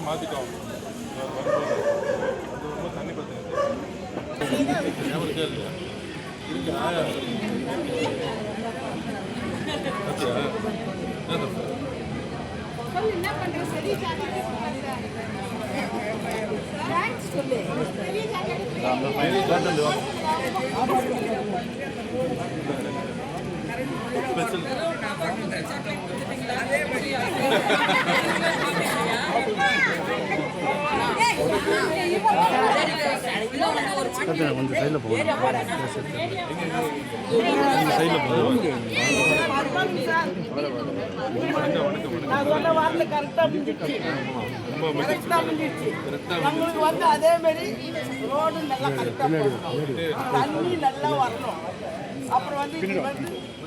மாற்றிட்டோம். தண்ணி பிரச்சனை கொஞ்சம் சைடில் போகணும். அதே மாதிரி ரோடு நல்லா தண்ணி நல்லா வரணும். அப்புறம் வந்து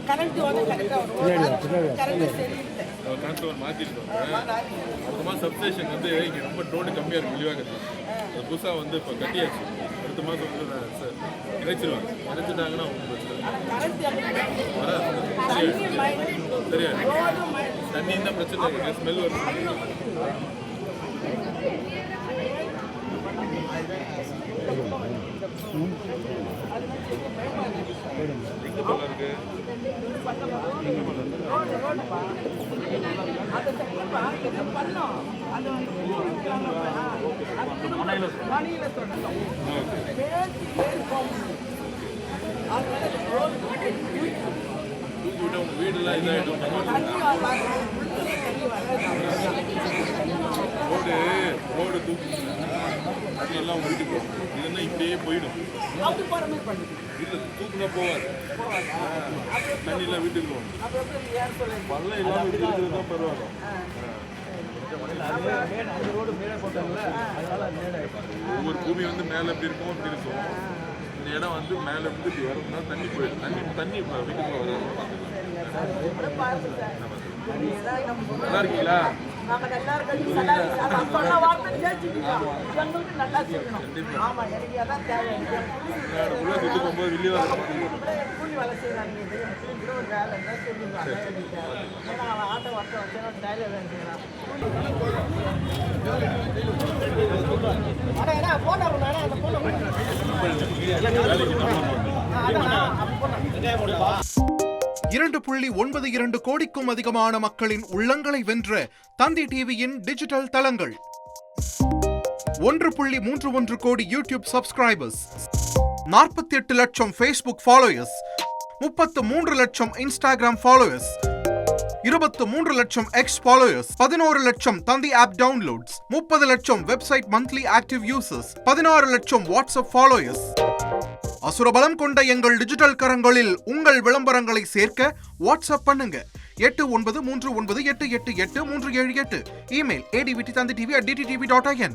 கரண்ட் வந்து கரெக்டாக மாற்றிருக்கோம். அடுத்த சப்ஸ்டேஷன் வந்து இங்கே ரொம்ப ரோடு கம்மியாக இருக்கும். விரிவாக்கத்தில் அது புதுசாக வந்து இப்போ கட்டியாச்சு. அடுத்த மாதம் வந்து சார் இணைச்சிருவாங்க. இணைச்சிட்டாங்கன்னா தெரியாது. தண்ணி தான் பிரச்சனை இருக்குது. ஸ்மெல் வரும். எங்கே பக்கம் இருக்கு? வீடுலாம் இதாகிடும். ரோடு தூக்கி அது எல்லாம் வீட்டுக்கு இதுன்னா இப்படியே போயிடும். வீட்டில் தூக்குனா போவாது. தண்ணியெல்லாம் வீட்டுக்கு போகும். பள்ளம் இல்லாமல் இருக்கிறது தான் பரவாயில்ல. ஒவ்வொரு பூமி வந்து மேலே எப்படி இருக்கும் அப்படி இருக்கும். இந்த இடம் வந்து மேலே இருந்து இப்படி வரும்னா தண்ணி போயிடும். தண்ணி வீட்டுக்கு வராது. நல்லா இருக்கீங்களா? சுற்றி போகும்போது வெளியே $2.92 கோடிக்கும் அதிகமான மக்களின் உள்ளங்களை வென்ற தந்தி டிவியின் டிஜிட்டல் தளங்கள். 1.31 கோடி யூடியூப் சப்ஸ்கிரைபர்ஸ், 48 லட்சம் Facebook ஃபாலோயர்ஸ், 33 லட்சம் இன்ஸ்டாகிராம் ஃபாலோயர்ஸ், 23 லட்சம் எக்ஸ் ஃபாலோயர்ஸ், 11 லட்சம் தந்தி ஆப் டவுன்லோட்ஸ், 30 லட்சம் வெப்சைட் மந்த்லி ஆக்டிவ் யூசர்ஸ், 16 லட்சம் வாட்ஸ்அப் ஃபாலோயர்ஸ். அசுரபலம் கொண்ட எங்கள் டிஜிட்டல் கரங்களில் உங்கள் விளம்பரங்களை சேர்க்க வாட்ஸ்அப் பண்ணுங்க. 8939888378. Email advttanditv@dttv.in.